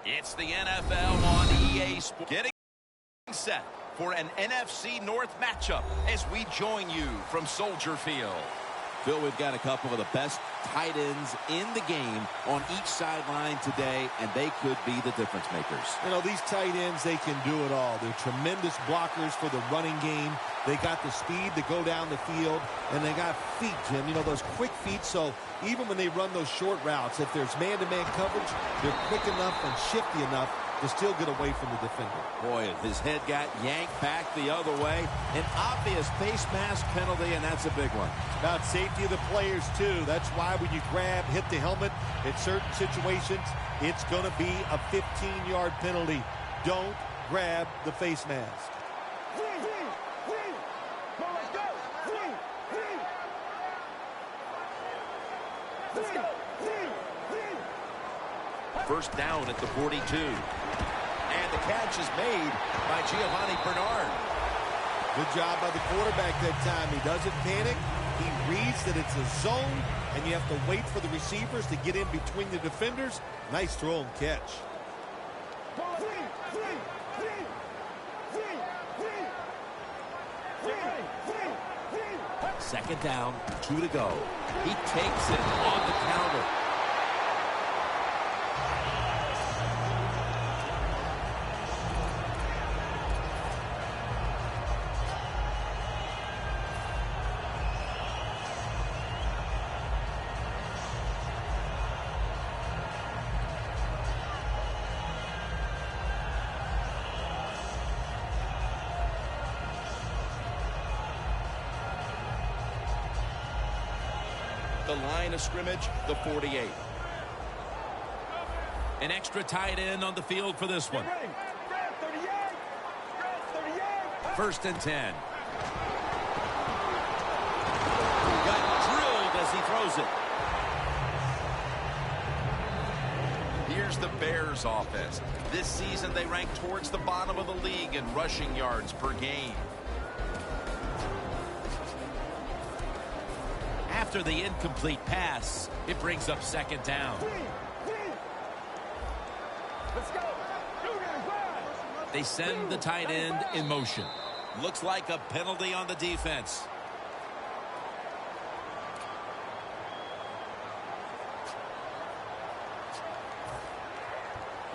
It's the NFL on EA Sports. Getting set for an NFC North matchup as we join you from Soldier Field. Phil, we've got a couple of the best tight ends in the game on each sideline today, and they could be the difference makers. You know, these tight ends, they can do it all. They're tremendous blockers for the running game. They got the speed to go down the field, and they got feet, Jim. You know, those quick feet, so even when they run those short routes, if there's man-to-man coverage, they're quick enough and shifty enough to still get away from the defender. Boy, his head got yanked back the other way. An obvious face mask penalty, and that's a big one. About safety of the players, too. That's why when you grab, hit the helmet, in certain situations, it's going to be a 15-yard penalty. Don't grab the face mask. First down at the 42. And the catch is made by Giovanni Bernard. Good job by the quarterback that time. He doesn't panic. He reads that it's a zone, and you have to wait for the receivers to get in between the defenders. Nice throw and catch. Second down, 2 to go. He takes it on the counter. The line of scrimmage, the 48. An extra tight end on the field for this one. First and 10. Got drilled as he throws it. Here's the Bears offense. This season they rank towards the bottom of the league in rushing yards per game. After the incomplete pass, it brings up second down. They send the tight end in motion. Looks like a penalty on the defense.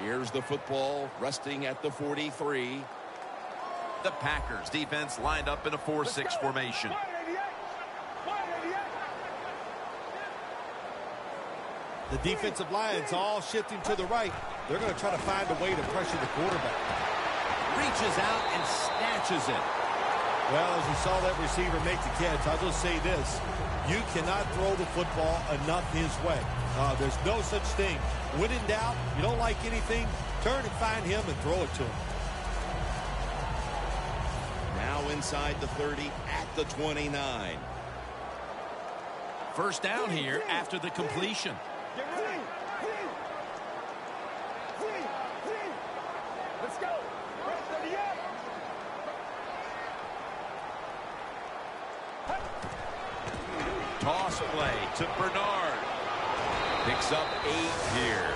Here's the football resting at the 43. The Packers defense lined up in a 4-6 formation. The defensive line's all shifting to the right. They're going to try to find a way to pressure the quarterback. Reaches out and snatches it. Well, as you saw that receiver make the catch, I'll just say this. You cannot throw the football enough his way. There's no such thing. When in doubt, you don't like anything, turn and find him and throw it to him. Now inside the 30 at the 29. First down here after the completion. Let's go. Toss play to Bernard. Picks up 8 here.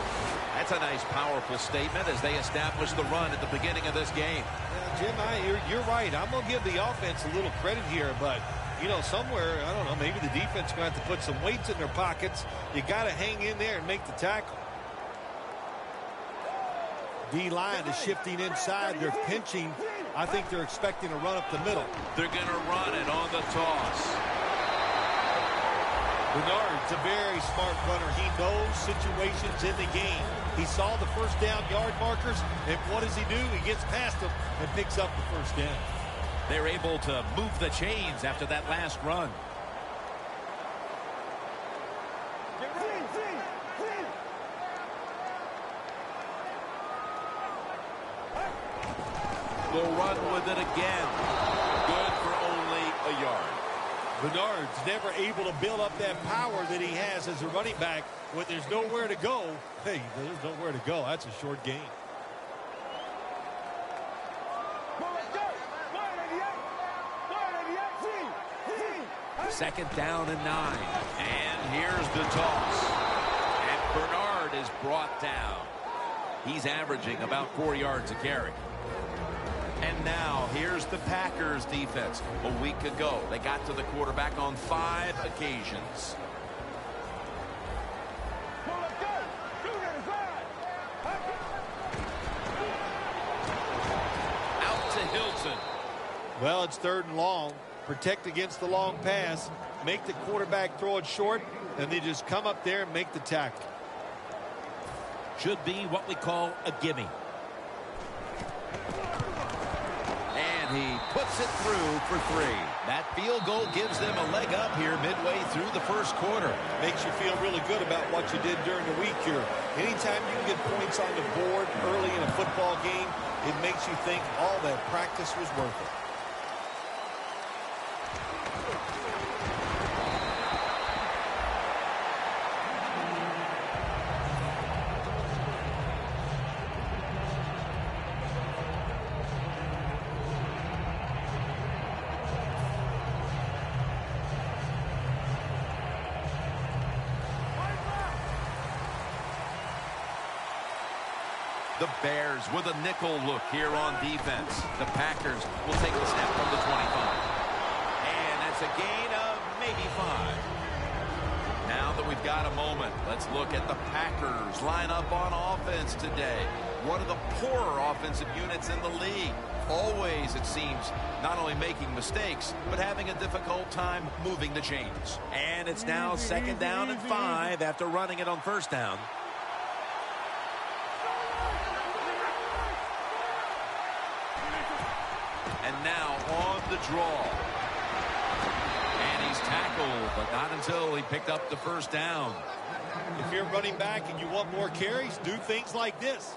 That's a nice, powerful statement as they establish the run at the beginning of this game. Jim, you're right. I'm going to give the offense a little credit here, but you know, somewhere, I don't know, maybe the defense is going to have to put some weights in their pockets. You got to hang in there and make the tackle. D-line is shifting inside. They're pinching. I think they're expecting a run up the middle. They're going to run it on the toss. Bernard's a very smart runner. He knows situations in the game. He saw the first down yard markers, and what does he do? He gets past them and picks up the first down. They're able to move the chains after that last run. They'll run with it again. Good for only a yard. Bernard's never able to build up that power that he has as a running back when there's nowhere to go. Hey, there's nowhere to go. That's a short game. Second down and 9. And here's the toss. And Bernard is brought down. He's averaging about 4 yards a carry. And now, here's the Packers defense. A week ago, they got to the quarterback on 5 occasions. Out to Hilton. Well, it's 3rd and long. Protect against the long pass. Make the quarterback throw it short, and they just come up there and make the tackle. Should be what we call a gimme. And he puts it through for 3. That field goal gives them a leg up here midway through the first quarter. Makes you feel really good about what you did during the week here. Anytime you can get points on the board early in a football game, it makes you think all that practice was worth it. The Bears with a nickel look here on defense. The Packers will take the snap from the 25. And that's a gain of maybe 5. Now that we've got a moment, let's look at the Packers lineup on offense today. One of the poorer offensive units in the league. Always, it seems, not only making mistakes, but having a difficult time moving the chains. And it's now 2nd down and 5 after running it on 1st down. And now on the draw. And he's tackled, but not until he picked up the 1st down. If you're running back and you want more carries, do things like this.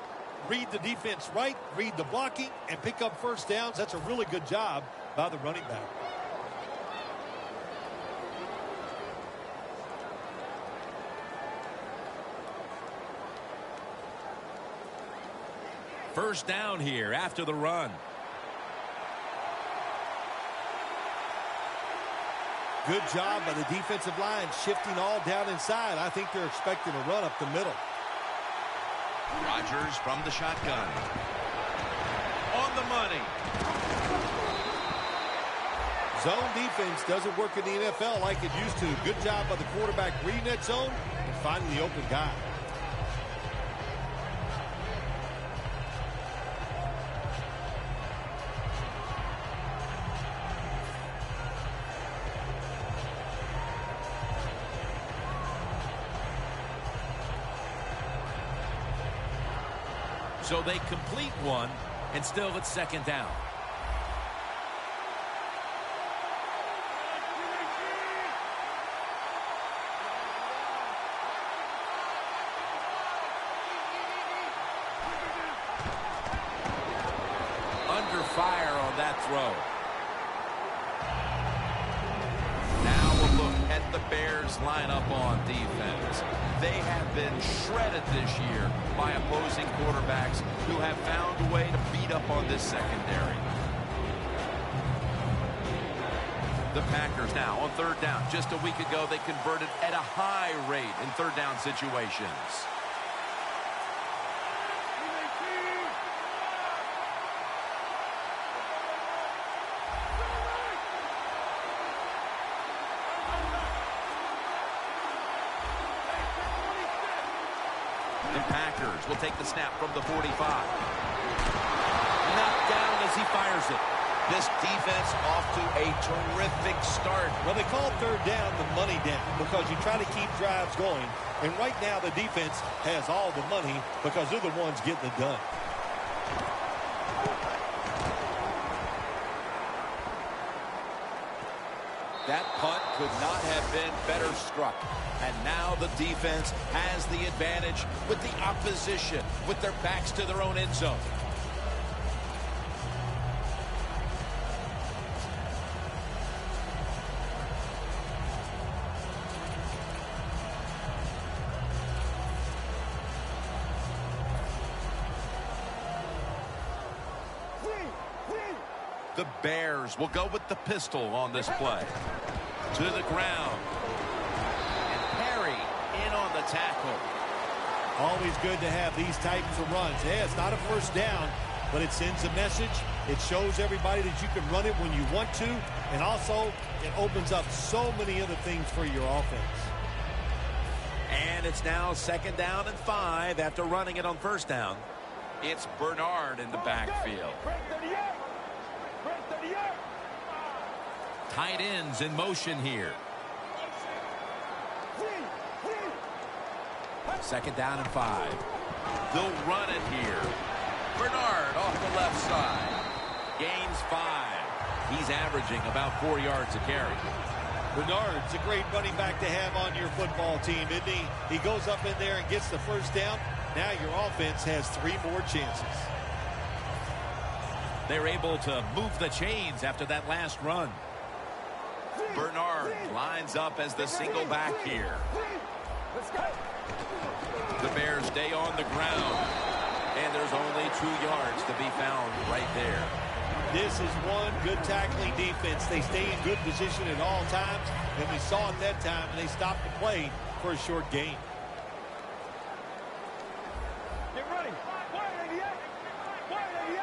Read the defense right, read the blocking, and pick up 1st downs. That's a really good job by the running back. First down here after the run. Good job by the defensive line, shifting all down inside. I think they're expecting a run up the middle. Rodgers from the shotgun. On the money. Zone defense doesn't work in the NFL like it used to. Good job by the quarterback reading that zone and finding the open guy. So they complete one, and still it's 2nd down. Under fire on that throw. Now we'll look at the Bears lineup on defense. They have been shredded this year by opposing quarterbacks who have found a way to beat up on this secondary. The Packers now on 3rd down. Just a week ago, they converted at a high rate in 3rd down situations. The Packers will take the snap from the 45. Knocked down as he fires it. This defense off to a terrific start. Well, they call 3rd down the money down because you try to keep drives going. And right now the defense has all the money because they're the ones getting it done. That punt could not have been better struck. And now the defense has the advantage with the opposition, with their backs to their own end zone. The Bears will go with the pistol on this play. To the ground. And Perry in on the tackle. Always good to have these types of runs. Yeah, it's not a first down, but it sends a message. It shows everybody that you can run it when you want to, and also it opens up so many other things for your offense. And it's now 2nd down and 5 after running it on 1st down. It's Bernard in the backfield. Tight ends in motion here. 2nd down and 5. They'll run it here. Bernard off the left side. Gains 5. He's averaging about 4 yards a carry. Bernard's a great running back to have on your football team, isn't he? He goes up in there and gets the 1st down. Now your offense has 3 more chances. They're able to move the chains after that last run. Bernard lines up as the single back here. The Bears stay on the ground. And there's only 2 yards to be found right there. This is one good tackling defense. They stay in good position at all times, and we saw it that time, and they stopped the play for a short gain. Get ready. 188. 188.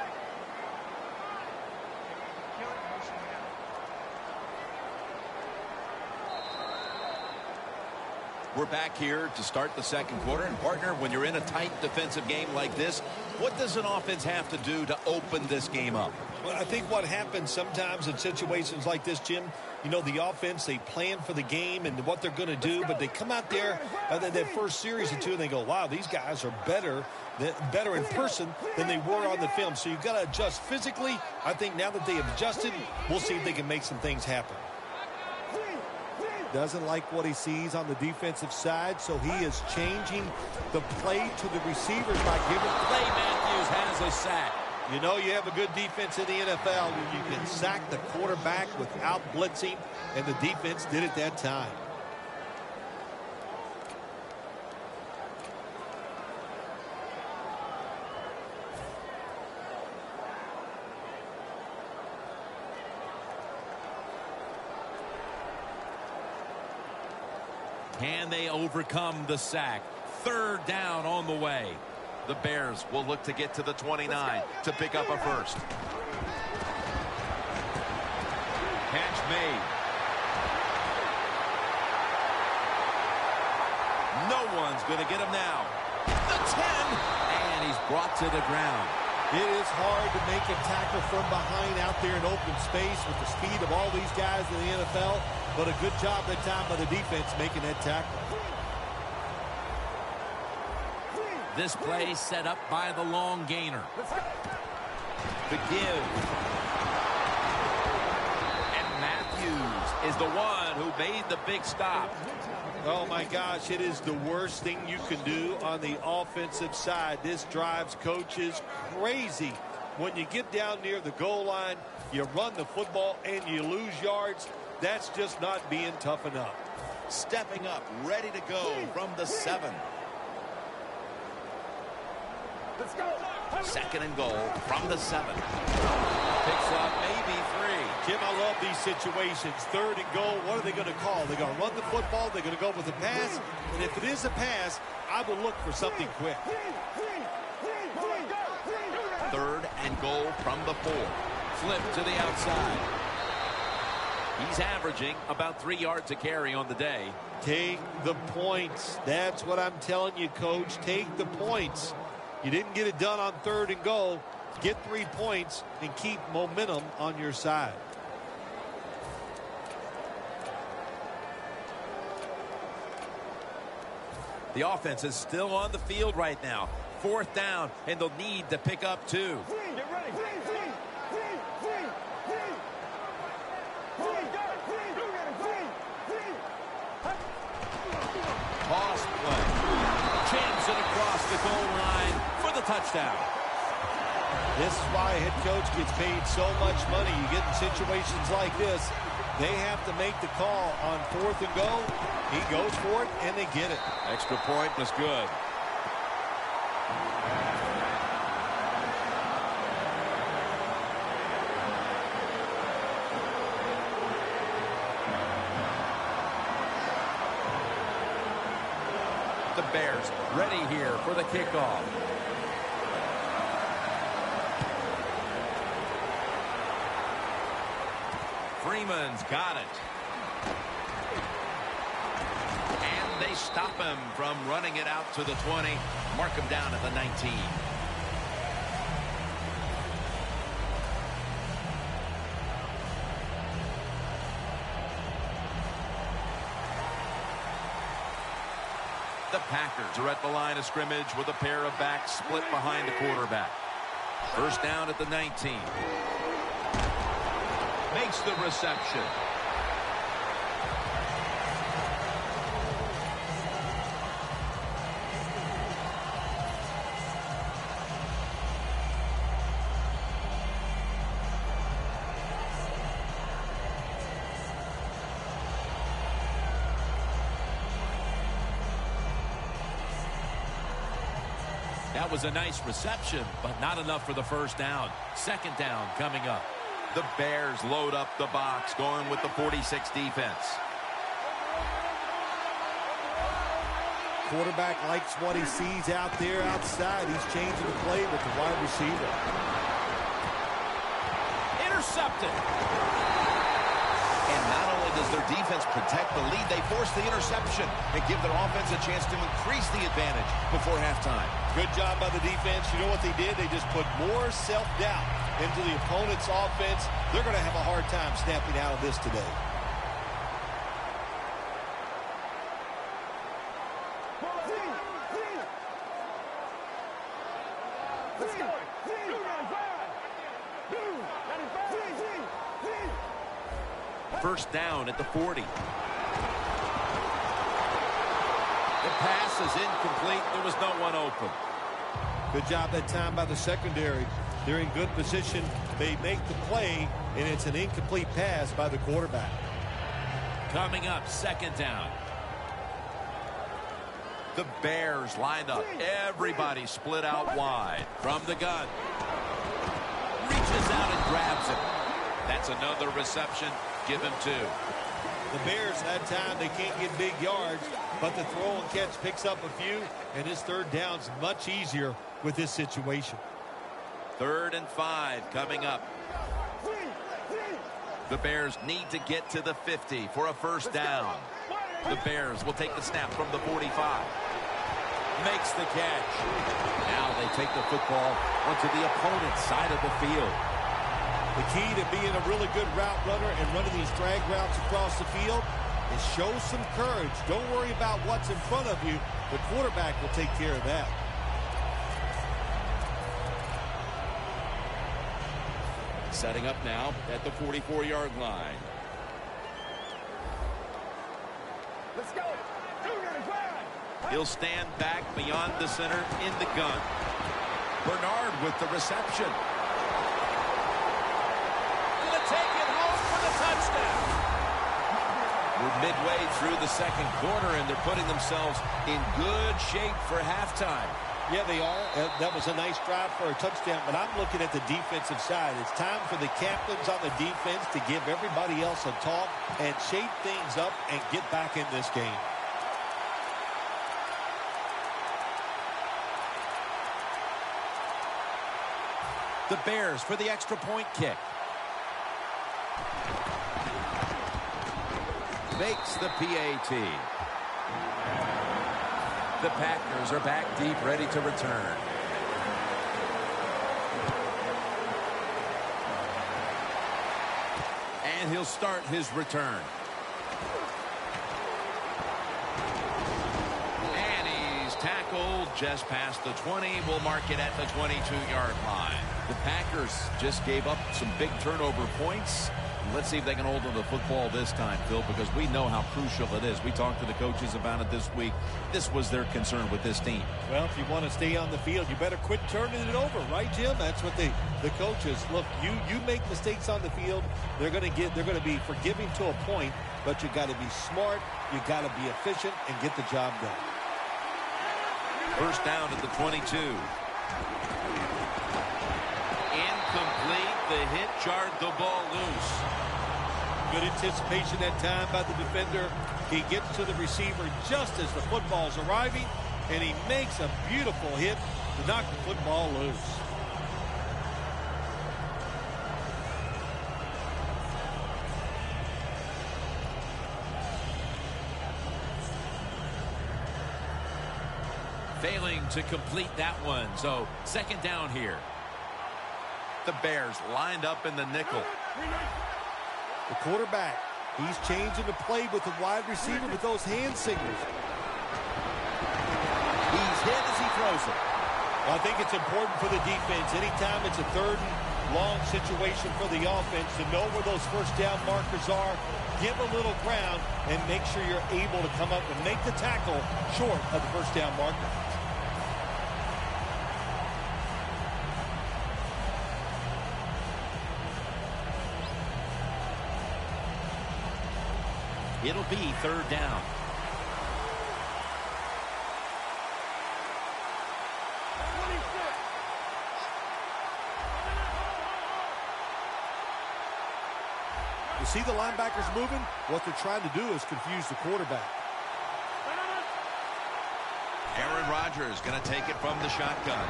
We're back here to start the 2nd quarter. And, partner, when you're in a tight defensive game like this, what does an offense have to do to open this game up? Well, I think what happens sometimes in situations like this, Jim, you know, the offense, they plan for the game and what they're going to do, but they come out there that first series or two, and they go, wow, these guys are better in person than they were on the film. So you've got to adjust physically. I think now that they have adjusted, we'll see if they can make some things happen. Doesn't like what he sees on the defensive side, so he is changing the play to the receivers by giving. Clay Matthews has a sack. You know you have a good defense in the NFL when you can sack the quarterback without blitzing, and the defense did it that time. Can they overcome the sack? 3rd down on the way. The Bears will look to get to the 29 to pick up a first. Catch made. No one's going to get him now. The 10. And he's brought to the ground. It is hard to make a tackle from behind out there in open space with the speed of all these guys in the NFL, but a good job that time by the defense making that tackle. This play set up by the long gainer. The give. And Matthews is the one who made the big stop. Oh, my gosh, it is the worst thing you can do on the offensive side. This drives coaches crazy. When you get down near the goal line, you run the football and you lose yards. That's just not being tough enough. Stepping up, ready to go from the 7. Let's go. 2nd and goal from the 7. Picks up maybe 3. Jim, I love these situations. 3rd and goal, what are they going to call? They're going to run the football, they're going to go with a pass, and if it is a pass, I will look for something quick. 3rd and goal from the 4. Flip to the outside. He's averaging about 3 yards a carry on the day. Take the points. That's what I'm telling you, Coach. Take the points. You didn't get it done on 3rd and goal. Get 3 points and keep momentum on your side. The offense is still on the field right now. 4th down, and they'll need to pick up 2. Get ready. Toss play. Jams it across the goal line for the touchdown. This is why a head coach gets paid so much money. You get in situations like this, they have to make the call on 4th and goal. He goes for it, and they get it. Extra point was good. The Bears ready here for the kickoff. Freeman's got it. And they stop him from running it out to the 20. Mark him down at the 19. The Packers are at the line of scrimmage with a pair of backs split behind the quarterback. First down at the 19. Makes the reception. That was a nice reception, but not enough for the first down. Second down coming up. The Bears load up the box, going with the 46 defense. Quarterback likes what he sees out there outside. He's changing the play with the wide receiver. Intercepted. And not only does their defense protect the lead, they force the interception and give their offense a chance to increase the advantage before halftime. Good job by the defense. You know what they did? They just put more self-doubt into the opponent's offense. They're going to have a hard time snapping out of this today. First down at the 40. The pass is incomplete. There was no one open. Good job that time by the secondary. They're in good position. They make the play, and it's an incomplete pass by the quarterback. Coming up, second down. The Bears lined up. Everybody split out wide. From the gun. Reaches out and grabs it. That's another reception. Give him 2. The Bears, that time, they can't get big yards, but the throw and catch picks up a few, and his third down's much easier with this situation. 3rd and 5 coming up. The Bears need to get to the 50 for a first down. The Bears will take the snap from the 45. Makes the catch. Now they take the football onto the opponent's side of the field. The key to being a really good route runner and running these drag routes across the field is show some courage. Don't worry about what's in front of you. The quarterback will take care of that. Setting up now at the 44-yard line. Let's go. He'll stand back beyond the center in the gun. Bernard with the reception. Gonna take it home for the touchdown. We're midway through the second quarter, and they're putting themselves in good shape for halftime. Yeah, they are. That was a nice drive for a touchdown, but I'm looking at the defensive side. It's time for the captains on the defense to give everybody else a talk and shape things up and get back in this game. The Bears for the extra point kick. Makes the PAT. The Packers are back deep, ready to return. And he'll start his return. And he's tackled just past the 20. We'll mark it at the 22-yard line. The Packers just gave up some big turnover points. Let's see if they can hold on to the football this time, Phil, because we know how crucial it is. We talked to the coaches about it this week. This was their concern with this team. Well, if you want to stay on the field, you better quit turning it over, right, Jim? That's what the coaches look. You make mistakes on the field, they're going to be forgiving to a point, but you got to be smart, you got to be efficient, and get the job done. First down at the 22. Incomplete. The hit jarred the ball loose. Good anticipation that time by the defender. He gets to the receiver just as the football's arriving, and he makes a beautiful hit to knock the football loose. Failing to complete that one, so second down here. The Bears lined up in the nickel. The quarterback, he's changing the play with the wide receiver with those hand signals. He's hit as he throws it. I think it's important for the defense. Anytime it's a third and long situation for the offense to know where those first down markers are, give a little ground, and make sure you're able to come up and make the tackle short of the first down marker. It'll be third down. You see the linebackers moving? What they're trying to do is confuse the quarterback. Aaron Rodgers going to take it from the shotgun.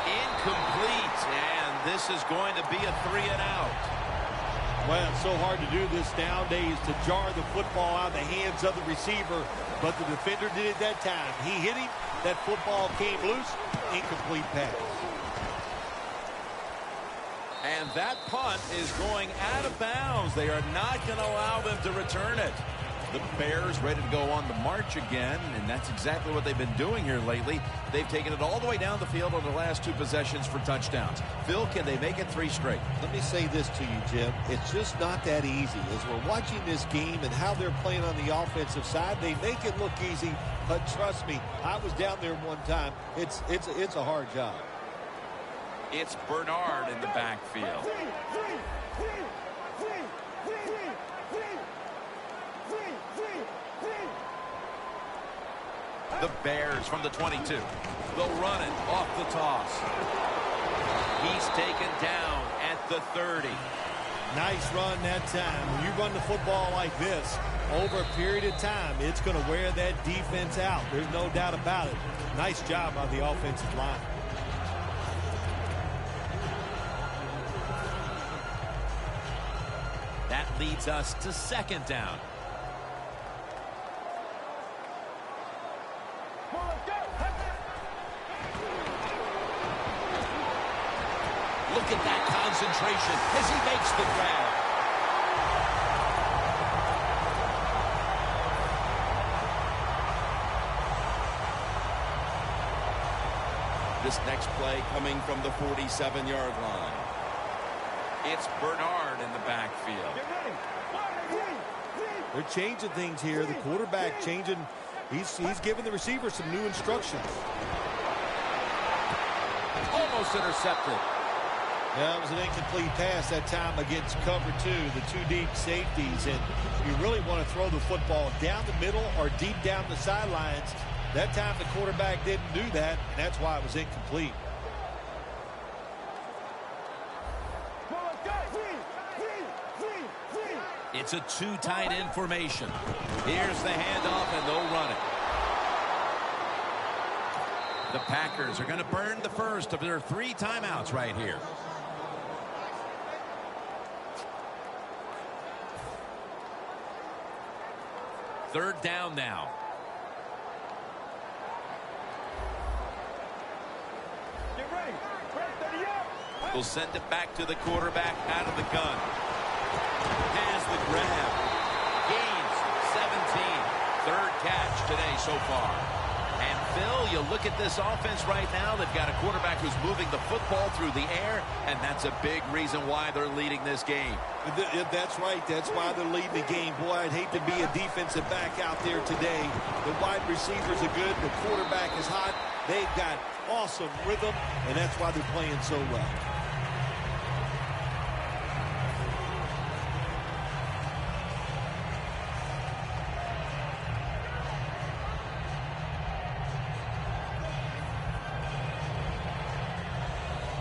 Incomplete, and this is going to be a 3-and-out. Well, it's so hard to do this nowadays, to jar the football out of the hands of the receiver, but the defender did it that time. He hit him, that football came loose, incomplete pass. And that punt is going out of bounds. They are not going to allow them to return it. The Bears ready to go on the march again, and that's exactly what they've been doing here lately. They've taken it all the way down the field on the last two possessions for touchdowns. Phil, can they make it 3 straight? Let me say this to you, Jim. It's just not that easy. As we're watching this game and how they're playing on the offensive side, they make it look easy, but trust me, I was down there one time. It's a hard job. It's Bernard in the backfield. The Bears from the 22. They'll run it off the toss. He's taken down at the 30. Nice run that time. When you run the football like this, over a period of time, it's going to wear that defense out. There's no doubt about it. Nice job on the offensive line. That leads us to second down. Look at that concentration as he makes the grab. This next play coming from the 47-yard line. It's Bernard in the backfield. They're changing things here. The quarterback changing. He's giving the receiver some new instructions. Almost intercepted. That was an incomplete pass that time against cover 2, the 2 deep safeties. And you really want to throw the football down the middle or deep down the sidelines. That time the quarterback didn't do that, and that's why it was incomplete. It's a 2 tight end formation. Here's the handoff, and they'll run it. The Packers are going to burn the first of their 3 timeouts right here. Third down now. Get ready. We'll send it back to the quarterback out of the gun. Has the grab. Gains 17. Third catch today so far. And Phil, you look at this offense right now. They've got a quarterback who's moving the football through the air, and that's a big reason why they're leading this game. That's right. That's why they're leading the game. Boy, I'd hate to be a defensive back out there today. The wide receivers are good. The quarterback is hot. They've got awesome rhythm, and that's why they're playing so well.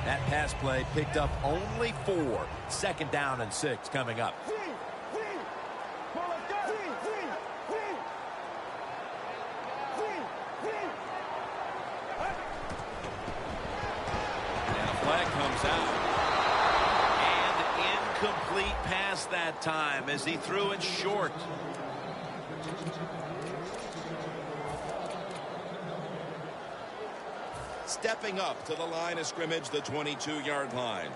That pass play picked up only 4. Second down and 6 coming up. that time as he threw it short. Stepping up to the line of scrimmage, the 22-yard line.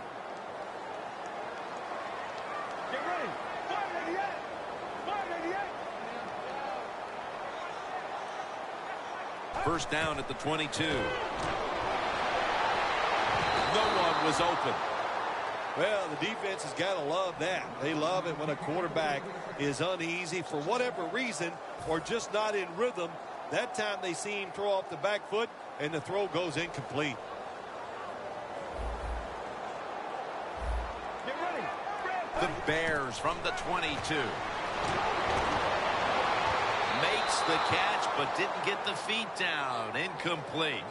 Get ready. 588. 588. First down at the 22. No one was open. Well, the defense has got to love that. They love it when a quarterback is uneasy for whatever reason or just not in rhythm. That time they see him throw off the back foot, and the throw goes incomplete. Get ready. The Bears from the 22. Makes the catch, but didn't get the feet down. Incomplete.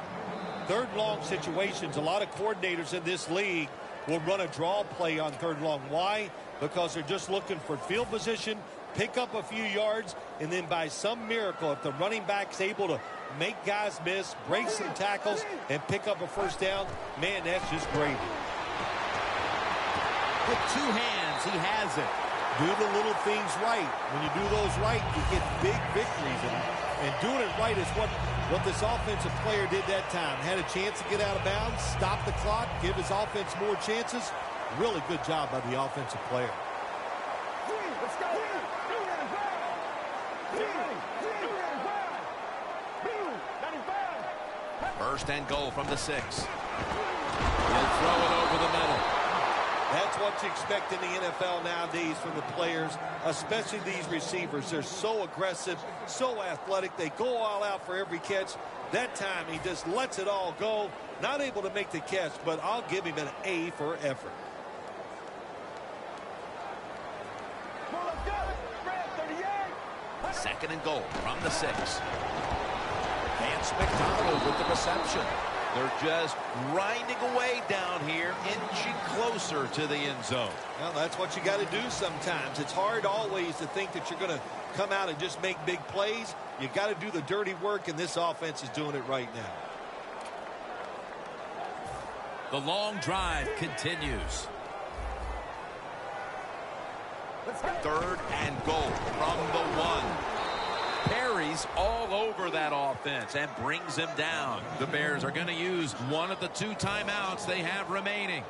Third long situations, a lot of coordinators in this league will run a draw play on third long. Why? Because they're just looking for field position, pick up a few yards, and then by some miracle, if the running back's able to make guys miss, break some tackles, and pick up a first down, man, that's just gravy. With two hands, he has it. Do the little things right. When you do those right, you get big victories. And doing it right is what this offensive player did that time. Had a chance to get out of bounds, stop the clock, give his offense more chances. Really good job by the offensive player. Let's go. Get ready. 95. First and goal from the 6. He'll throw it over the middle. That's what you expect in the NFL nowadays from the players, especially these receivers. They're so aggressive, so athletic. They go all out for every catch. That time he just lets it all go. Not able to make the catch, but I'll give him an A for effort. Second and goal from the 6. Vance McDonald with the reception. They're just grinding away down here, inching closer to the end zone. Well, that's what you got to do sometimes. It's hard always to think that you're going to come out and just make big plays. You got to do the dirty work, and this offense is doing it right now. The long drive continues. Third and goal from the 1. Perry's all over that offense and brings him down. The Bears are going to use one of the 2 timeouts they have remaining.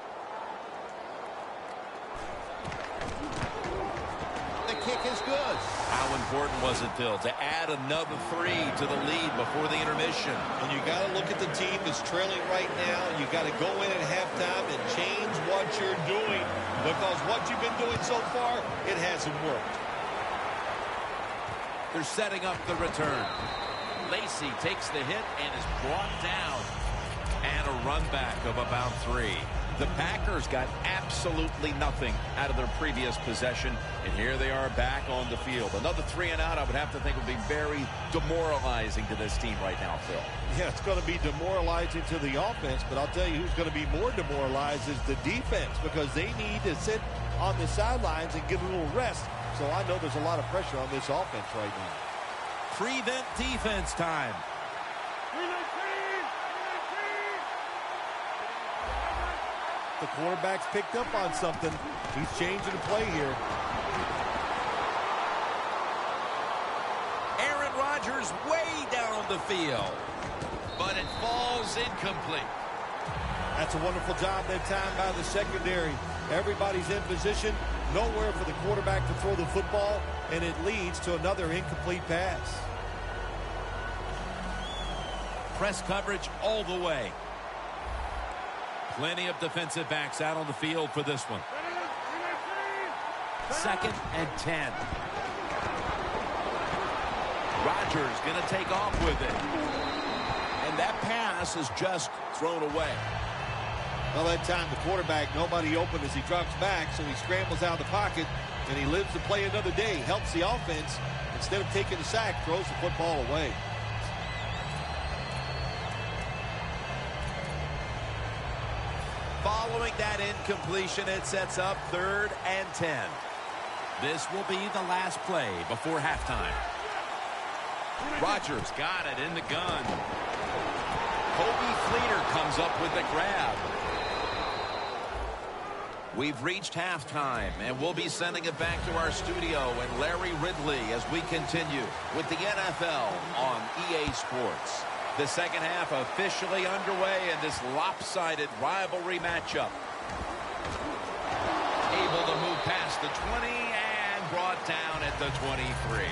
The kick is good. How important was it, Phil, to add another 3 to the lead before the intermission? And you got to look at the team that's trailing right now. You got to go in at halftime and change what you're doing, because what you've been doing so far, it hasn't worked. They're setting up the return. Lacey takes the hit and is brought down. And a run back of about 3. The Packers got absolutely nothing out of their previous possession, and here they are back on the field. Another 3 and out, I would have to think, would be very demoralizing to this team right now, Phil. Yeah, it's going to be demoralizing to the offense, but I'll tell you who's going to be more demoralized is the defense, because they need to sit on the sidelines and get a little rest. So I know there's a lot of pressure on this offense right now. Prevent defense time. The quarterback's picked up on something. He's changing the play here. Aaron Rodgers way down the field, but it falls incomplete. That's a wonderful job that time by the secondary. Everybody's in position. Nowhere for the quarterback to throw the football, and it leads to another incomplete pass. Press coverage all the way. Plenty of defensive backs out on the field for this one. Second and 10. Rodgers going to take off with it. And that pass is just thrown away. Well, that time the quarterback, nobody open as he drops back, so he scrambles out of the pocket, and he lives to play another day. Helps the offense. Instead of taking the sack, throws the football away. Following that incompletion, it sets up 3rd and 10. This will be the last play before halftime. Rodgers got it in the gun. Kobe Fleeter comes up with the grab. We've reached halftime, and we'll be sending it back to our studio and Larry Ridley as we continue with the NFL on EA Sports. The second half officially underway in this lopsided rivalry matchup. Able to move past the 20 and brought down at the 23.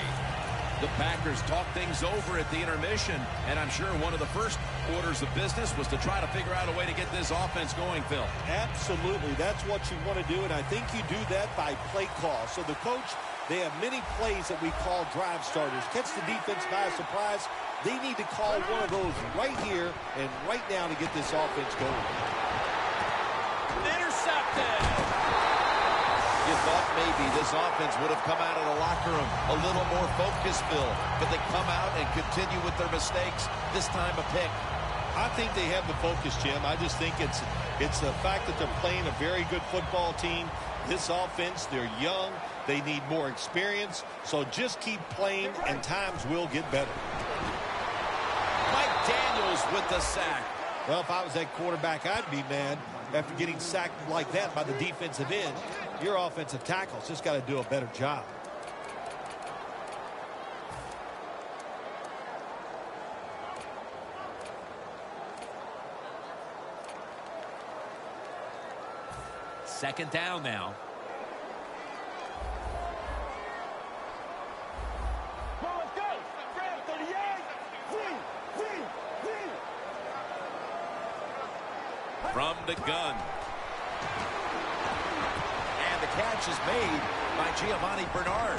The Packers talk things over at the intermission, and I'm sure one of the first orders of business was to try to figure out a way to get this offense going, Phil. Absolutely. That's what you want to do, and I think you do that by play call. So the coach, they have many plays that we call drive starters. Catch the defense by surprise. They need to call one of those right here and right now to get this offense going. Intercepted! You thought maybe this offense would have come out of the locker room a little more focused, Phil, but they come out and continue with their mistakes. This time a pick. I think they have the focus, Jim. I just think it's the fact that they're playing a very good football team. This offense, they're young. They need more experience. So just keep playing, and times will get better. Mike Daniels with the sack. Well, if I was that quarterback, I'd be mad after getting sacked like that by the defensive end. Your offensive tackle's just got to do a better job. Second down now. Well, let's go. Grab 38. From the gun. And the catch is made by Giovanni Bernard.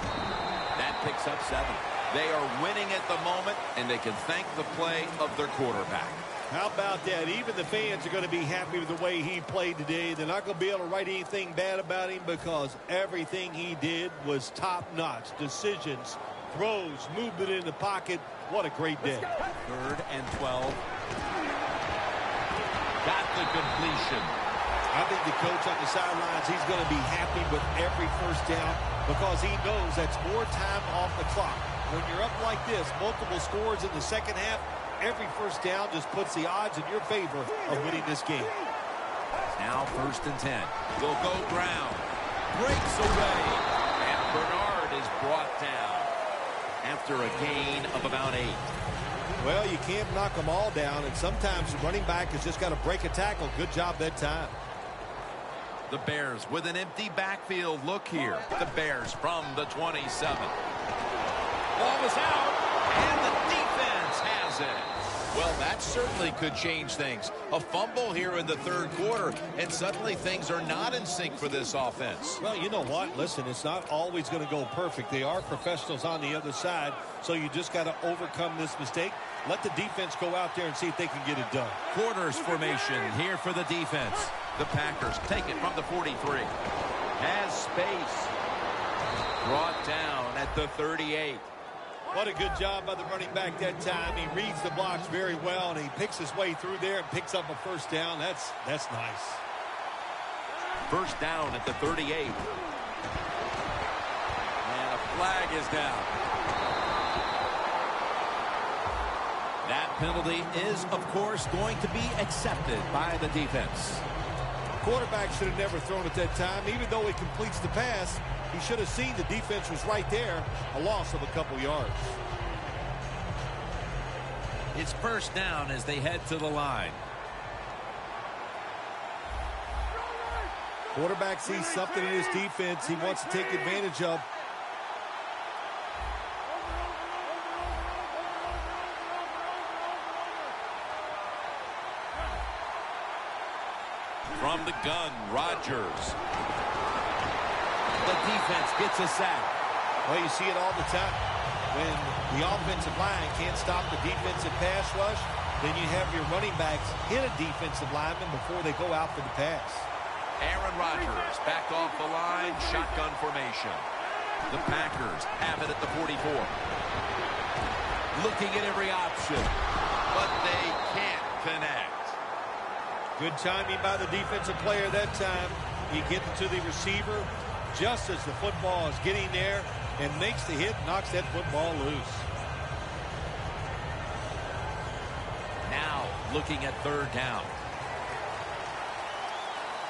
That picks up 7. They are winning at the moment, and they can thank the play of their quarterback. How about that? Even the fans are going to be happy with the way he played today. They're not going to be able to write anything bad about him because everything he did was top-notch. Decisions, throws, movement in the pocket. What a great day. 3rd and 12. Got the completion. I think the coach on the sidelines, he's going to be happy with every first down because he knows that's more time off the clock. When you're up like this, multiple scores in the second half, every first down just puts the odds in your favor of winning this game. Now 1st and 10. They'll go ground. Breaks away. And Bernard is brought down after a gain of about 8. Well, you can't knock them all down, and sometimes the running back has just got to break a tackle. Good job that time. The Bears with an empty backfield look here. The Bears from the 27. Ball was out, and the defense has it. Well, that certainly could change things. A fumble here in the 3rd quarter, and suddenly things are not in sync for this offense. Well, you know what? Listen, it's not always going to go perfect. They are professionals on the other side, so you just got to overcome this mistake. Let the defense go out there and see if they can get it done. Quarters formation here for the defense. The Packers take it from the 43. Has space. Brought down at the 38. What a good job by the running back that time. He reads the blocks very well, and he picks his way through there and picks up a first down. That's nice. First down at the 38. And a flag is down. That penalty is, of course, going to be accepted by the defense. Quarterback should have never thrown at that time. Even though he completes the pass, he should have seen the defense was right there. A loss of a couple yards. It's first down as they head to the line. Quarterback sees something in his defense he wants to take advantage of. From the gun, Rodgers. The defense gets a sack. Well, you see it all the time. When the offensive line can't stop the defensive pass rush, then you have your running backs hit a defensive lineman before they go out for the pass. Aaron Rodgers back off the line, shotgun formation. The Packers have it at the 44. Looking at every option, but they can't connect. Good timing by the defensive player that time. He gets to the receiver just as the football is getting there and makes the hit, knocks that football loose. Now looking at 3rd down.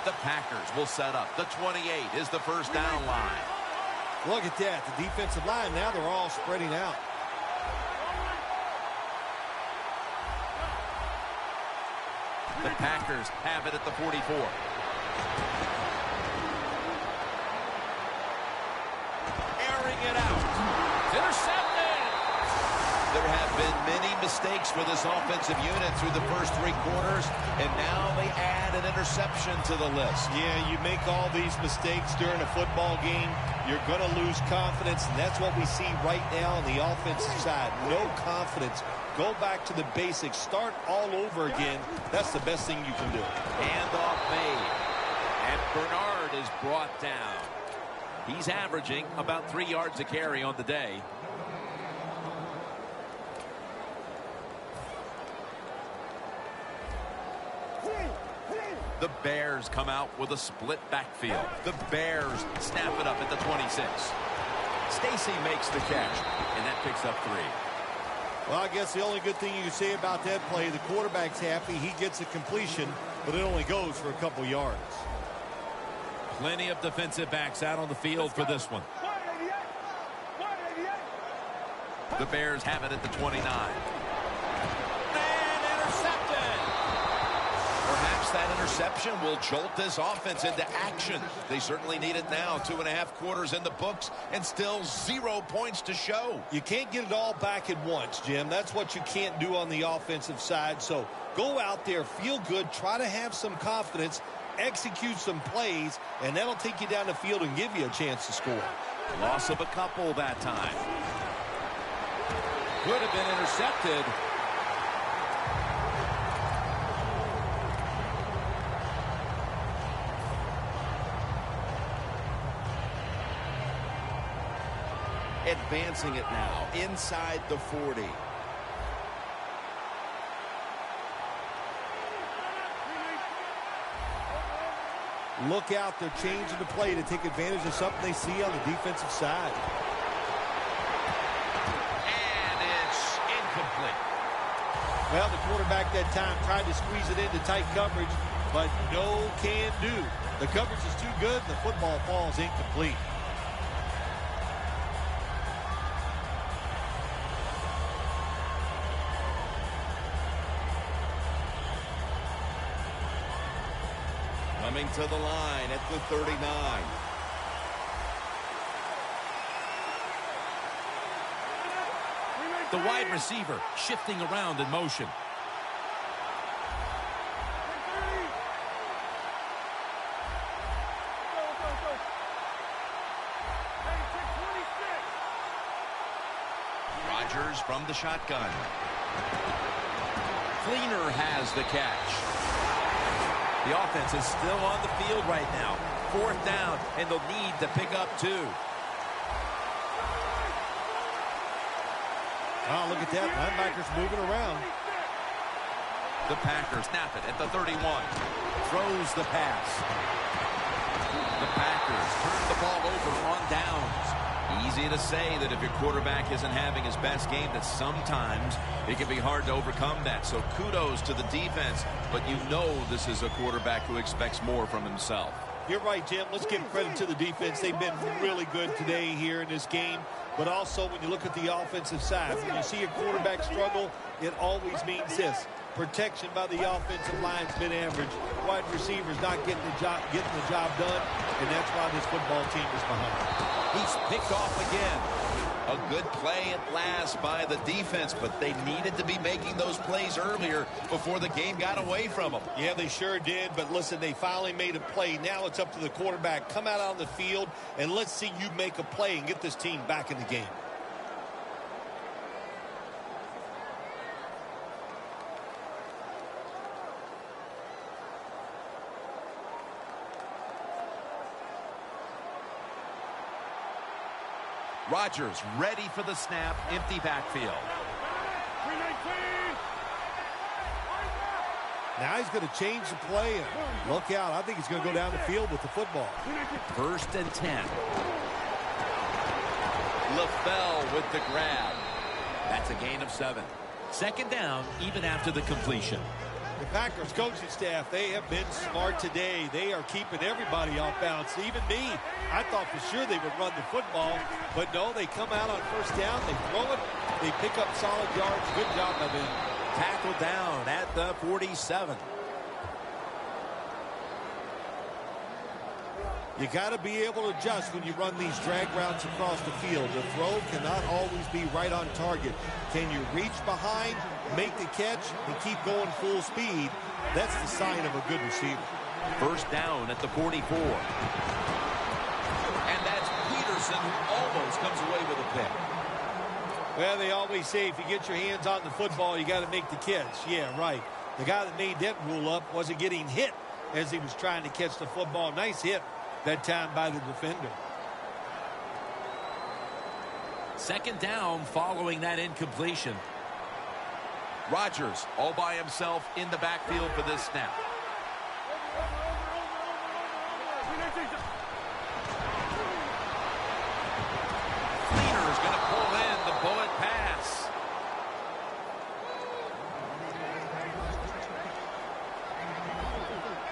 The Packers will set up. The 28 is the first down line. Look at that. The defensive line, now they're all spreading out. The Packers have it at the 44. Airing it out. Intercepted. There have been many mistakes for this offensive unit through the first 3 quarters, and now they add an interception to the list. Yeah, you make all these mistakes during a football game, you're going to lose confidence, and that's what we see right now on the offensive side. No confidence. Go back to the basics. Start all over again. That's the best thing you can do. Handoff made. And Bernard is brought down. He's averaging about 3 yards a carry on the day. The Bears come out with a split backfield. The Bears snap it up at the 26. Stacy makes the catch, and that picks up 3. Well, I guess the only good thing you can say about that play, the quarterback's happy. He gets a completion, but it only goes for a couple yards. Plenty of defensive backs out on the field for this one. The Bears have it at the 29. And intercepted. Perhaps that interception will jolt this offense into action. They certainly need it now. 2.5 quarters in the books and still 0 points to show. You can't get it all back at once, Jim. That's what you can't do on the offensive side. So go out there, feel good, try to have some confidence, execute some plays, and that'll take you down the field and give you a chance to score. Loss of a couple that time. Could have been intercepted. Advancing it now inside the 40. Look out, they're changing the play to take advantage of something they see on the defensive side. And it's incomplete. Well, the quarterback that time tried to squeeze it into tight coverage, but no can do. The coverage is too good, the football falls incomplete. Coming to the line at the 39. The wide receiver shifting around in motion. Rodgers from the shotgun. Fleener has the catch. The offense is still on the field right now. 4th down, and they'll need to pick up 2. Oh, look at that. Linebackers moving around. The Packers snap it at the 31. Throws the pass. The Packers turn the ball over on downs. Easy to say that if your quarterback isn't having his best game, that sometimes it can be hard to overcome that. So kudos to the defense, but you know this is a quarterback who expects more from himself. You're right, Jim. Let's give credit to the defense. They've been really good today here in this game. But also, when you look at the offensive side, when you see a quarterback struggle, it always means this. Protection by the offensive line's been average. Wide receivers not getting the job done, and that's why this football team is behind. He's picked off again. A good play at last by the defense, but they needed to be making those plays earlier before the game got away from them. Yeah, they sure did, but listen, they finally made a play. Now it's up to the quarterback. Come out on the field, and let's see you make a play and get this team back in the game. Rodgers ready for the snap, empty backfield. Now he's going to change the play. Look out. I think he's going to go down the field with the football. 1st and 10. LaFell with the grab. That's a gain of 7. 2nd down, even after the completion. The Packers coaching staff, they have been smart today. They are keeping everybody off balance. Even me, I thought for sure they would run the football, but no, they come out on first down, they throw it, they pick up solid yards. Good job by them. Tackled down at the 47. You got to be able to adjust when you run these drag routes across the field. The throw cannot always be right on target. Can you reach behind, make the catch, and keep going full speed? That's the sign of a good receiver. First down at the 44. And that's Peterson, who almost comes away with a pick. Well, they always say if you get your hands on the football, you got to make the catch. Yeah, right. The guy that made that rule up wasn't getting hit as he was trying to catch the football. Nice hit that time by the defender. Second down following that incompletion. Rodgers all by himself in the backfield for this snap. Fleener's going to pull in the bullet pass.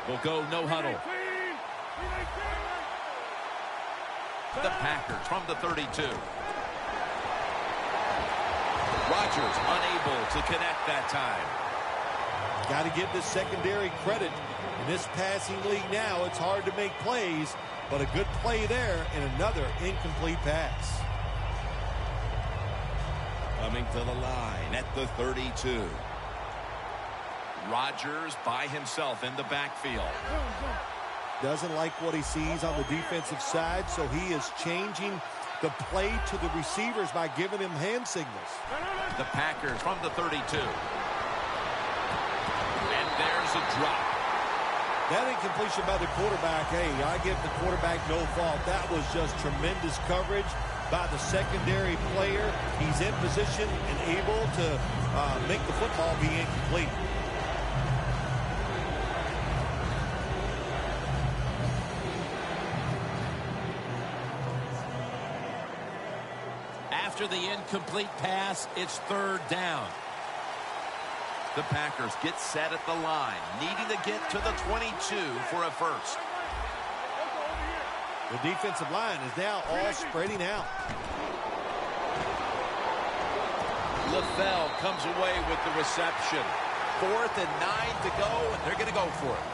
We'll go no huddle. The Packers from the 32. Rodgers unable to connect that time. Got to give the secondary credit. In this passing league now, it's hard to make plays, but a good play there and another incomplete pass. Coming to the line at the 32. Rodgers by himself in the backfield. Doesn't like what he sees on the defensive side, so he is changing the play to the receivers by giving him hand signals. The Packers from the 32. And there's a drop. That incompletion by the quarterback, hey, I give the quarterback no fault. That was just tremendous coverage by the secondary player. He's in position and able to make the football be incomplete. After the incomplete pass, it's third down. The Packers get set at the line, needing to get to the 22 for a first. The defensive line is now all spreading out. LaFell comes away with the reception. 4th and 9 to go, and they're going to go for it.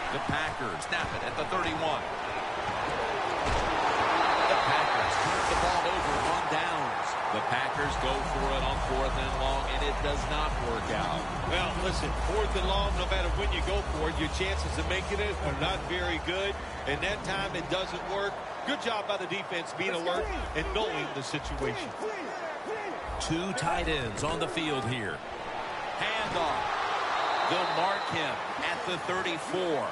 The Packers snap it at the 31. The Packers turn the ball over on downs. The Packers go for it on 4th and long, and it does not work out. Well, listen, 4th and long, no matter when you go for it, your chances of making it are not very good. And that time it doesn't work. Good job by the defense being alert and knowing the situation. Two tight ends on the field here. Handoff. They'll mark him at the 34.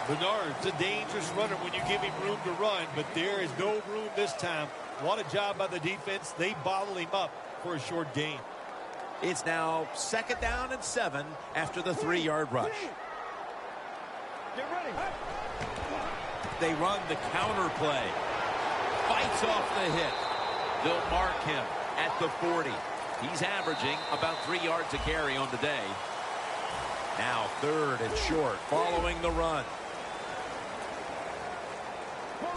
Bernard's a dangerous runner when you give him room to run, but there is no room this time. What a job by the defense. They bottle him up for a short gain. It's now 2nd down and 7 after the 3-yard rush. Get ready. They run the counter play. Fights off the hit. They'll mark him at the 40. He's averaging about 3 yards a carry on the day. Now 3rd and short following the run.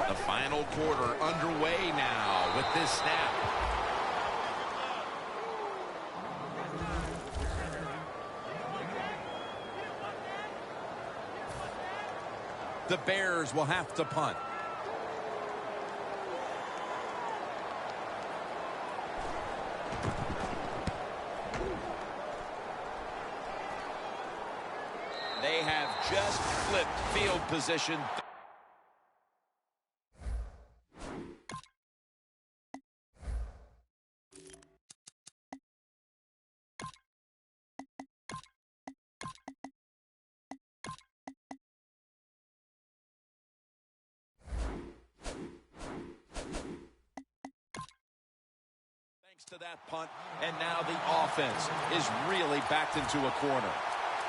The final quarter underway now with this snap. The Bears will have to punt. They have just flipped field position. Thanks to that punt, and now the offense is really backed into a corner.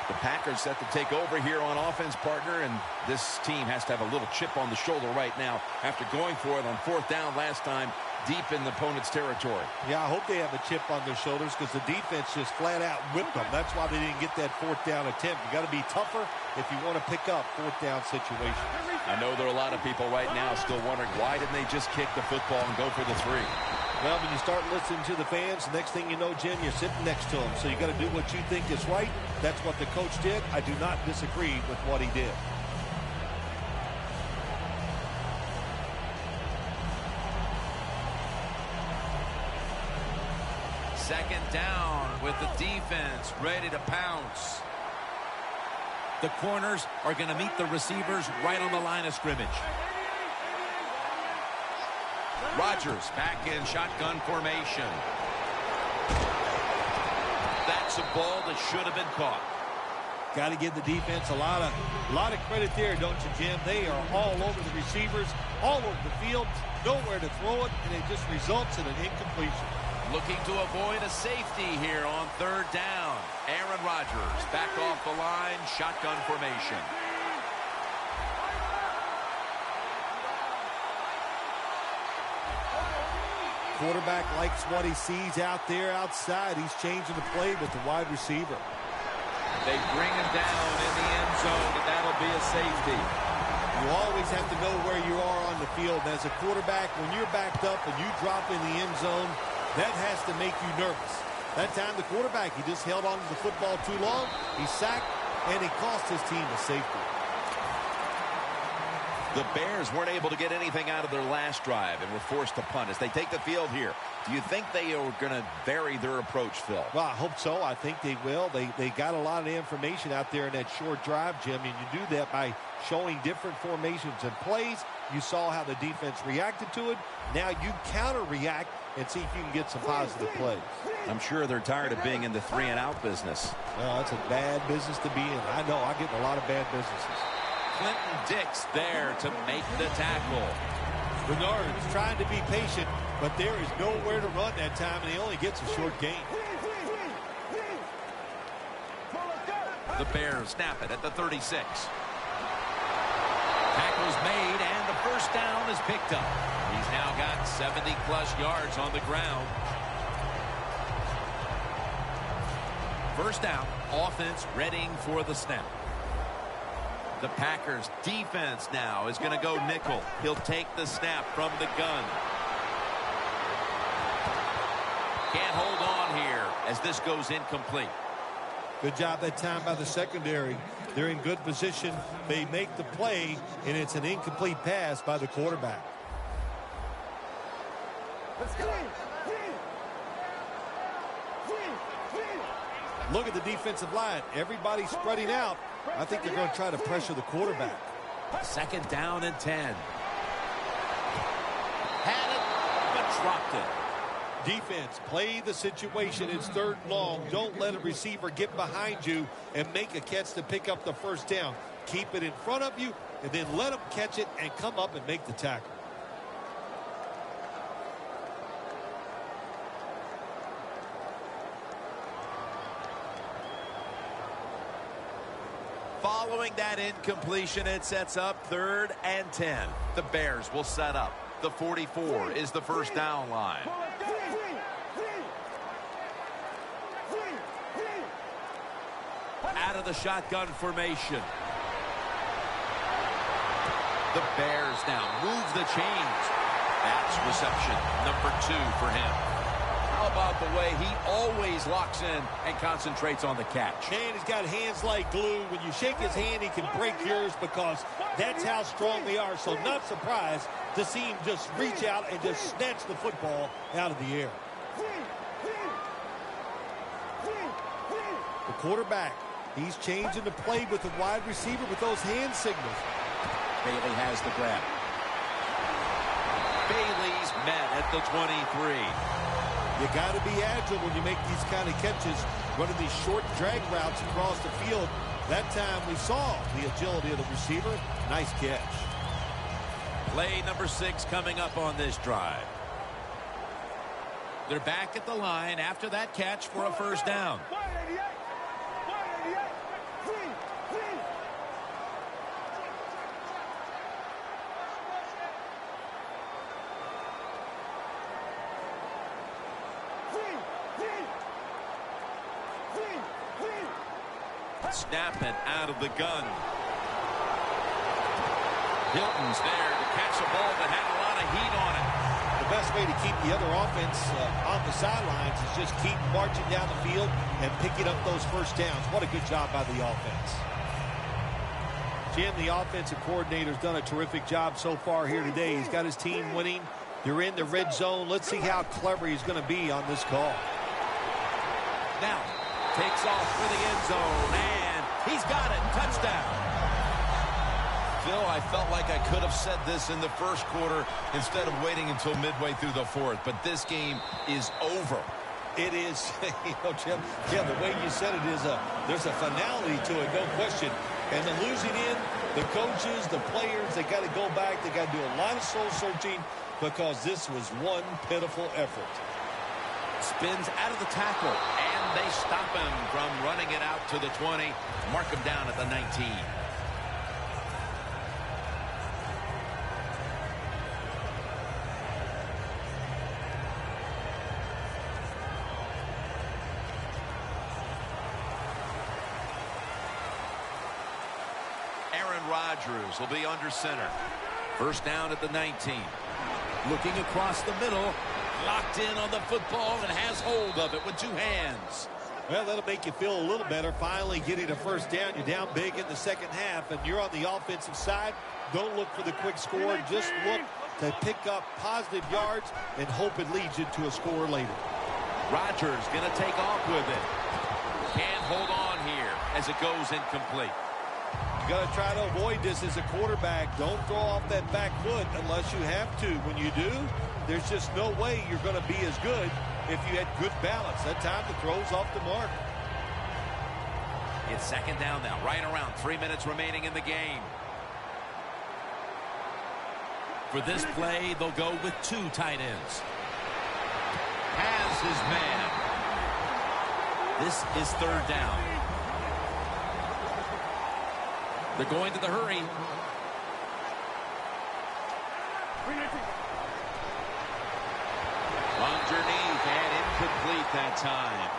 The Packers set to take over here on offense, partner, and this team has to have a little chip on the shoulder right now after going for it on 4th down last time. deep in the opponent's territory. Yeah, I hope they have a chip on their shoulders because the defense just flat out whipped them. That's why they didn't get that fourth down attempt. You got to be tougher if you want to pick up fourth down situations. I know there are a lot of people right now still wondering, why didn't they just kick the football and go for the 3? Well, when you start listening to the fans, the next thing you know, Jim, you're sitting next to them. So you got to do what you think is right. That's what the coach did. I do not disagree with what he did. Second down with the defense ready to pounce. The corners are going to meet the receivers right on the line of scrimmage. Rodgers back in shotgun formation. That's a ball that should have been caught. Got to give the defense a lot of credit there, don't you, Jim? They are all over the receivers, all over the field, nowhere to throw it, and it just results in an incompletion. Looking to avoid a safety here on third down. Aaron Rodgers back off the line, shotgun formation. Quarterback likes what he sees out there outside. He's changing the play with the wide receiver. They bring him down in the end zone, and that'll be a safety. You always have to know where you are on the field. And as a quarterback, when you're backed up and you drop in the end zone, that has to make you nervous. That time, the quarterback, he just held on to the football too long. He sacked, and he cost his team a safety. The Bears weren't able to get anything out of their last drive and were forced to punt as they take the field here. Do you think they are going to vary their approach, Phil? Well, I hope so. I think they will. They got a lot of information out there in that short drive, Jim, and you do that by showing different formations and plays. You saw how the defense reacted to it. Now you counter-react and see if you can get some positive plays. I'm sure they're tired of being in the 3-and-out business. Well, that's a bad business to be in. I know. I get in a lot of bad businesses. Clinton Dix there to make the tackle. Bernard's trying to be patient, but there is nowhere to run that time, and he only gets a short gain. The Bears snap it at the 36. Tackle's made, and the first down is picked up. He's now got 70-plus yards on the ground. First down, offense readying for the snap. The Packers defense now is going to go nickel. He'll take the snap from the gun. Can't hold on here as this goes incomplete. Good job that time by the secondary. They're in good position. They make the play, and it's an incomplete pass by the quarterback. Look at the defensive line. Everybody's spreading out. I think they're going to try to pressure the quarterback. Second down and 10. Had it, but dropped it. Defense, play the situation. It's third and long. Don't let a receiver get behind you and make a catch to pick up the first down. Keep it in front of you, and then let them catch it and come up and make the tackle. Following that incompletion, it sets up 3rd and 10. The Bears will set up. The 44 is the first down line. Out of the shotgun formation. The Bears now move the chains. That's reception number 2 for him. How about the way he always locks in and concentrates on the catch? Man, he's got hands like glue. When you shake his hand, he can break yours because that's how strong they are. So not surprised to see him just reach out and just snatch the football out of the air. The quarterback, he's changing the play with the wide receiver with those hand signals. Bailey has the grab. Bailey's met at the 23. You got to be agile when you make these kind of catches, running these short drag routes across the field. That time we saw the agility of the receiver. Nice catch. Play number 6 coming up on this drive. They're back at the line after that catch for a first down. Snapping out of the gun. Hilton's there to catch a ball that had a lot of heat on it. The best way to keep the other offense on the sidelines is just keep marching down the field and picking up those first downs. What a good job by the offense. Jim, the offensive coordinator's done a terrific job so far here today. He's got his team winning. They're in the red zone. Let's see how clever he's going to be on this call. Now, takes off for the end zone, and he's got it. Touchdown. Phil, I felt like I could have said this in the first quarter instead of waiting until midway through the fourth, but this game is over. It is, Jim, the way you said it is there's a finality to it, no question. And the losing in, the coaches, the players, they got to go back. They got to do a lot of soul searching because this was one pitiful effort. Spins out of the tackle, and they stop him from running it out to the 20. Mark him down at the 19. Rodgers will be under center. First down at the 19. Looking across the middle. Locked in on the football and has hold of it with two hands. Well, that'll make you feel a little better. Finally getting a first down. You're down big in the second half, and you're on the offensive side. Don't look for the quick score. Just look to pick up positive yards and hope it leads you to a score later. Rodgers going to take off with it. Can't hold on here as it goes incomplete. You got to try to avoid this as a quarterback. Don't throw off that back foot unless you have to. When you do, there's just no way you're going to be as good if you had good balance. That time the throw's off the mark. It's second down now, right around 3 minutes remaining in the game. For this play, they'll go with two tight ends. Has his man. This is third down. They're going to the hurry. Underneath and incomplete that time.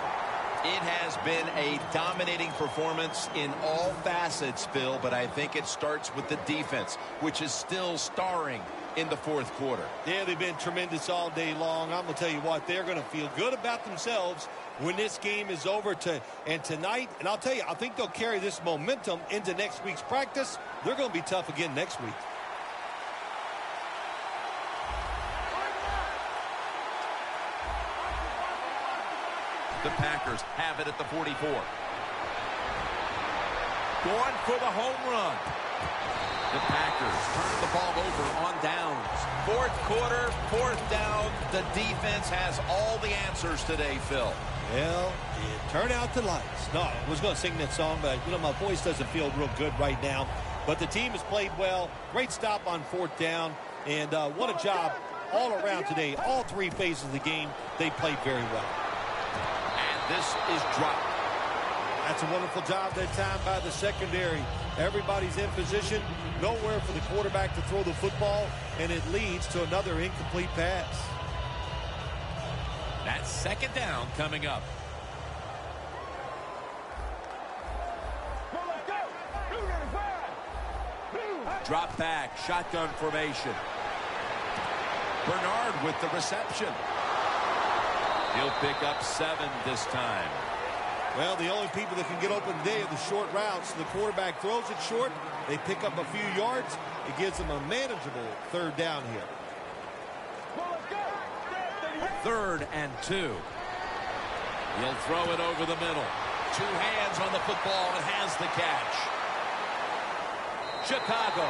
It has been a dominating performance in all facets, Phil, but I think it starts with the defense, which is still starring in the fourth quarter. Yeah, they've been tremendous all day long. I'm going to tell you what, they're going to feel good about themselves when this game is over and tonight. And I'll tell you, I think they'll carry this momentum into next week's practice. They're going to be tough again next week. The Packers have it at the 44. Going for the home run. The Packers turn the ball over on downs. Fourth quarter, fourth down. The defense has all the answers today, Phil. Well, it turned out the lights. No, I was going to sing that song, but, my voice doesn't feel real good right now. But the team has played well. Great stop on fourth down. And what a job all around today. All three phases of the game, they played very well. And this is dropped. That's a wonderful job that time by the secondary. Everybody's in position. Nowhere for the quarterback to throw the football. And it leads to another incomplete pass. That's second down coming up. Drop back, shotgun formation. Bernard with the reception. He'll pick up 7 this time. Well, the only people that can get open today are the short routes. The quarterback throws it short. They pick up a few yards. It gives them a manageable third down here. 3rd and 2. He'll throw it over the middle. 2 hands on the football and has the catch. Chicago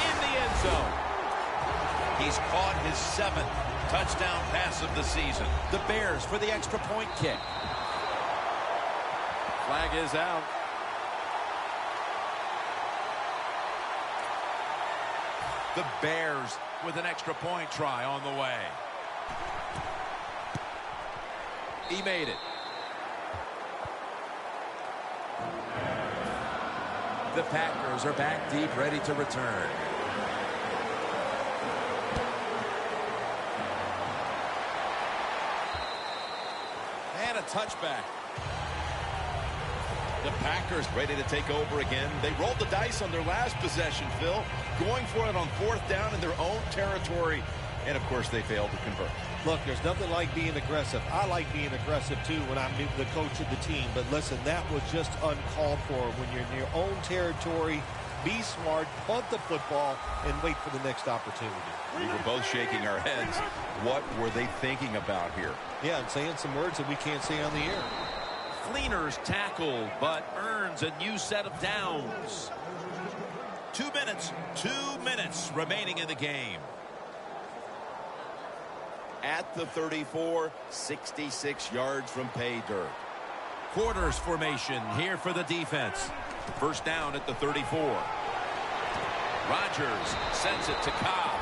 in the end zone. He's caught his 7th touchdown pass of the season. The Bears for the extra point kick. Flag is out. The Bears with an extra point try on the way. He made it. The Packers are back deep, ready to return. And a touchback. The Packers ready to take over again. They rolled the dice on their last possession, Phil, going for it on 4th down in their own territory. And, of course, they failed to convert. Look, there's nothing like being aggressive. I like being aggressive, too, when I'm the coach of the team. But, listen, that was just uncalled for. When you're in your own territory, be smart, punt the football, and wait for the next opportunity. We were both shaking our heads. What were they thinking about here? Yeah, and saying some words that we can't say on the air. Fleener's tackled, but earns a new set of downs. 2 minutes remaining in the game. At the 34, 66 yards from pay dirt. Quarters formation here for the defense. First down at the 34. Rodgers sends it to Cobb.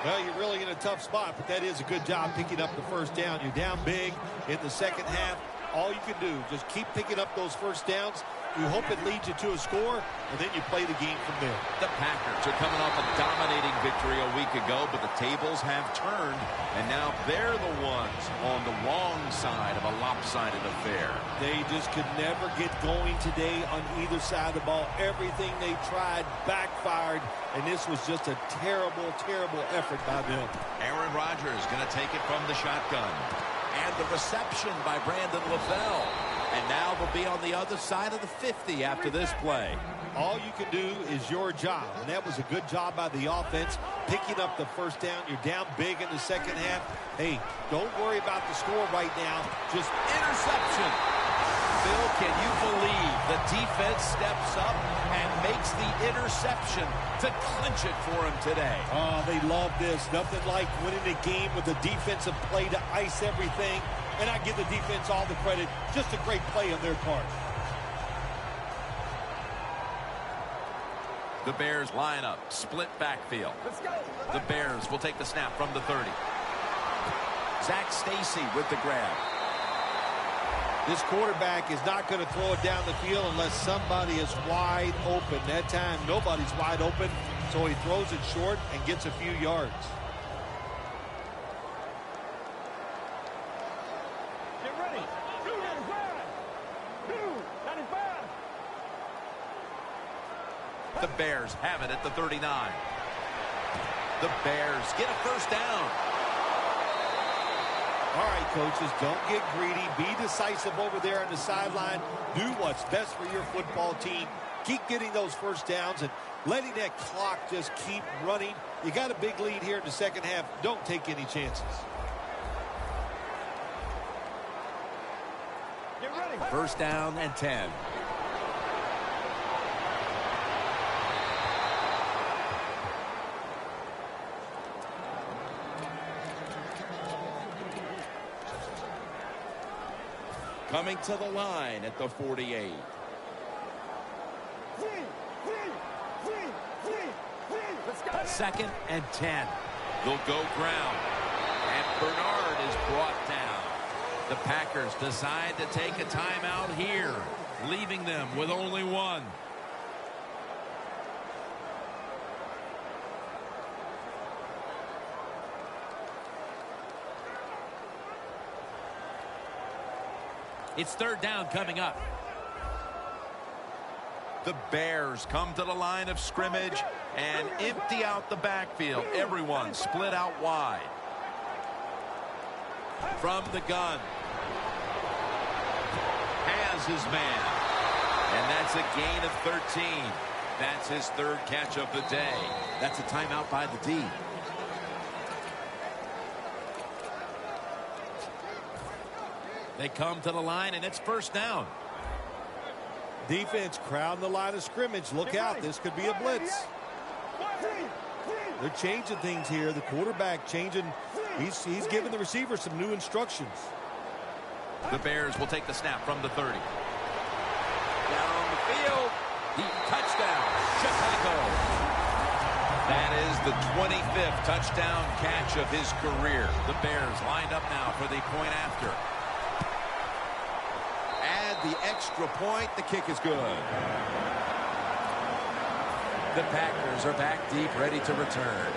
Well, you're really in a tough spot, but that is a good job picking up the first down. You're down big in the second half. All you can do, just keep picking up those first downs. You hope it leads you to a score, and then you play the game from there. The Packers are coming off a dominating victory a week ago, but the tables have turned, and now they're the ones on the wrong side of a lopsided affair. They just could never get going today on either side of the ball. Everything they tried backfired, and this was just a terrible, terrible effort by them. Aaron Rodgers going to take it from the shotgun. And the reception by Brandon LaVelle. And now they'll be on the other side of the 50 after this play. All you can do is your job, and that was a good job by the offense, picking up the first down. You're down big in the second half. Hey, don't worry about the score right now. Just interception. Phil, can you believe the defense steps up and makes the interception to clinch it for him today? Oh, they love this. Nothing like winning a game with a defensive play to ice everything. And I give the defense all the credit. Just a great play on their part. The Bears line up, split backfield. Let's go. The Bears will take the snap from the 30. Zach Stacy with the grab. This quarterback is not going to throw it down the field unless somebody is wide open. That time, nobody's wide open, so he throws it short and gets a few yards. Get ready. 295. 295. The Bears have it at the 39. The Bears get a first down. All right, coaches, don't get greedy. Be decisive over there on the sideline. Do what's best for your football team. Keep getting those first downs and letting that clock just keep running. You got a big lead here in the second half. Don't take any chances. Get ready. First down and 10. Coming to the line at the 48. Let's go. Second and 10. They'll go ground. And Bernard is brought down. The Packers decide to take a timeout here, leaving them with only one. It's third down coming up. The Bears come to the line of scrimmage and empty out the backfield. Everyone split out wide. From the gun. Has his man. And that's a gain of 13. That's his third catch of the day. That's a timeout by the D. They come to the line, and it's first down. Defense crowding the line of scrimmage. Look out. This could be a blitz. They're changing things here. The quarterback changing. He's giving the receiver some new instructions. The Bears will take the snap from the 30. Down the field. Touchdown, Chicago. That is the 25th touchdown catch of his career. The Bears lined up now for the point after. The extra point. The kick is good. The Packers are back deep, ready to return.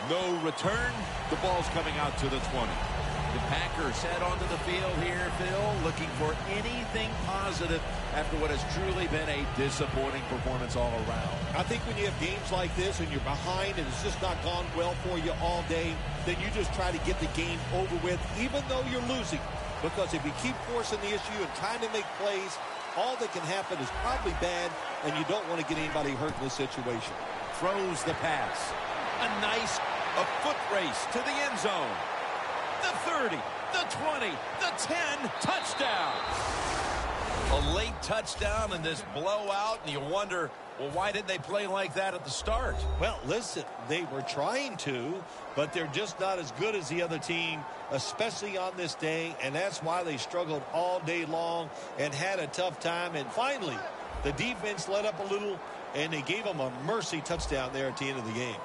No return. The ball's coming out to the 20. The Packers head onto the field here, Phil, looking for anything positive after what has truly been a disappointing performance all around. I think when you have games like this and you're behind and it's just not gone well for you all day, then you just try to get the game over with, even though you're losing. Because if you keep forcing the issue and trying to make plays, all that can happen is probably bad, and you don't want to get anybody hurt in this situation. Throws the pass. A foot race to the end zone. The 30, the 20, the 10, touchdown. A late touchdown in this blowout, and you wonder, well, why didn't they play like that at the start? Well, listen, they were trying to, but they're just not as good as the other team, especially on this day, and that's why they struggled all day long and had a tough time. And finally, the defense let up a little, and they gave them a mercy touchdown there at the end of the game.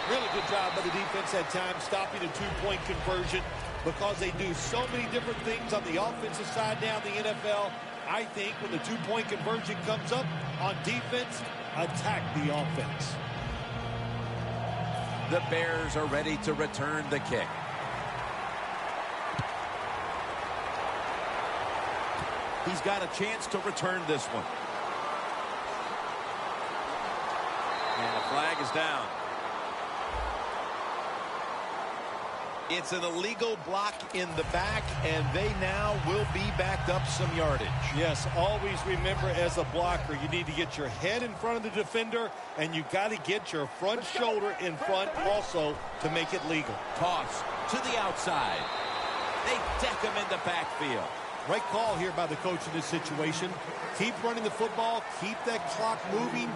Really good job by the defense that time, stopping a two-point conversion, because they do so many different things on the offensive side now in the NFL. I think when the two-point conversion comes up on defense, attack the offense. The Bears are ready to return the kick. He's got a chance to return this one. And the flag is down. It's an illegal block in the back, and they now will be backed up some yardage. Yes, always remember as a blocker, you need to get your head in front of the defender, and you got to get your front shoulder in front also to make it legal. Toss to the outside. They deck him in the backfield. Right call here by the coach in this situation. Keep running the football. Keep that clock moving.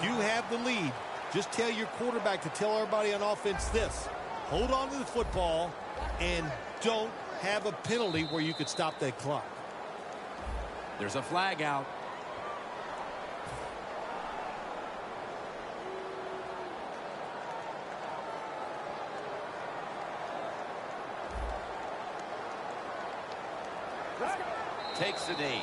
You have the lead. Just tell your quarterback to tell everybody on offense this. Hold on to the football and don't have a penalty where you could stop that clock. There's a flag out. Takes the knee.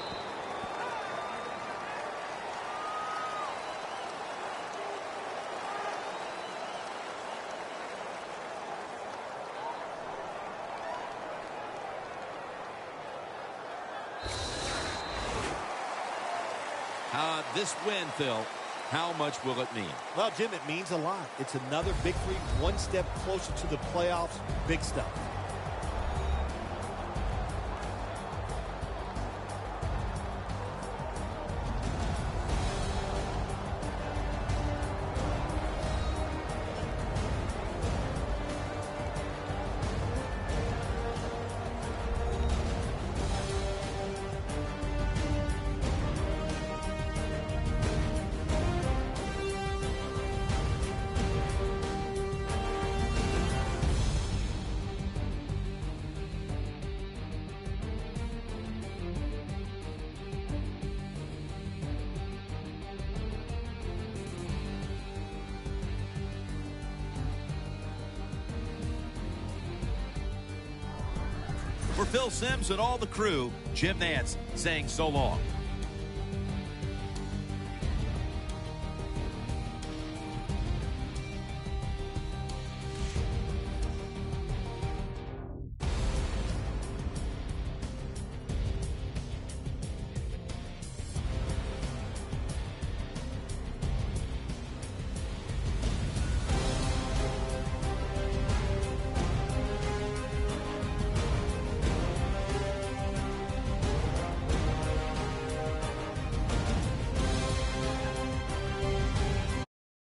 This win, Phil, how much will it mean? Well, Jim, it means a lot. It's another victory, one step closer to the playoffs. Big stuff. For Phil Simms and all the crew, Jim Nantz saying so long.